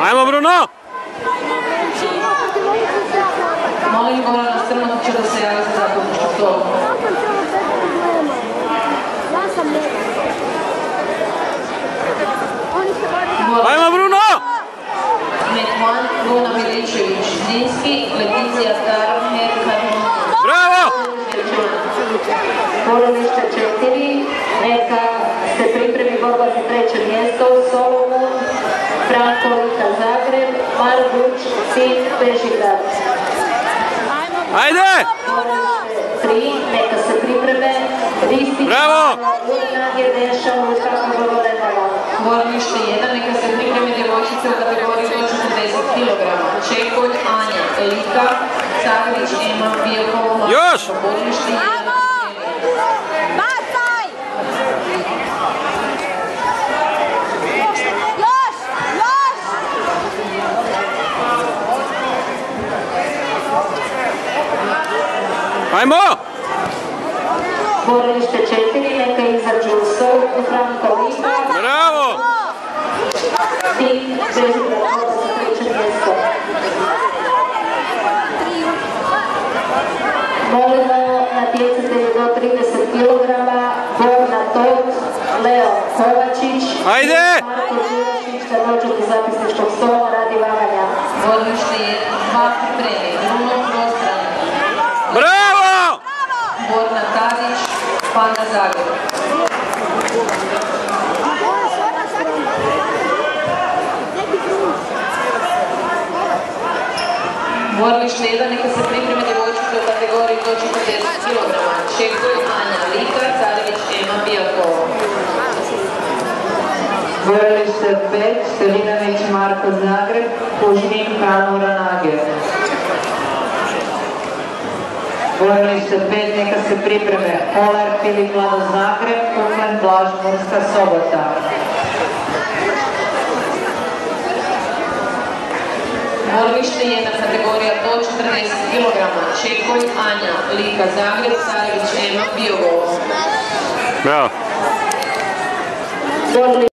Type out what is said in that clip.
Ajmo Bruno! Molim Gorana Strmotića da se javi za zakupičku stolu. Ajmo Bruno! Metman, Luna Miličević, Zrinski, Leticija Staromher, Bravo! Borovište 4, neka se pripremi borba za treće mjesto, Solomon, Franko Lika Zagreb, Marguć, Sin, Bežigrad. Ajde! Borovište 3, neka se pripreme, Ristić, Bravo! Nage, Deša, Lušaka, Borovenova. Borovište 1, neka se pripreme djevojčice u kategoriji do 40 kg. Čekolj, Anja, Lika, Cagrić, Ema, Bijelkova. Još! Borovište 1. Ajmo! Borovište 4, neka izađu u sol u Franko Lika. Bravo! Sin, Bežigrad, za treće mjesto. Molimo natjecatelje do 30 kg, Borna Tot, Leo Kovačić, Ajde! Marko Đurašić da dođu do zapisničkog stola radi vaganja. Borovište 2 pripremi, Bruno Prostran. Bravo! Borna Tadić, Panda Zagreb. Borovište 1, neka se pripreme djevojčice u kategoriji do 40 kg. Čekolj, Anja, Lika, Carević, Ema, Bijelkova. Borovište 5, Stelinović, Marko Zagreb, Kužnin, Kanura, Nage. Borovište 5, neka se pripreme Kolar, Filip, Lado Zagreb, Kuklen, Blaž, Murska Sobota. Borovište 1, kategorija do 40 kg. Čekolj, Anja, Lika, Zagreb, Carević, Ema, Bijelkova. Bravo!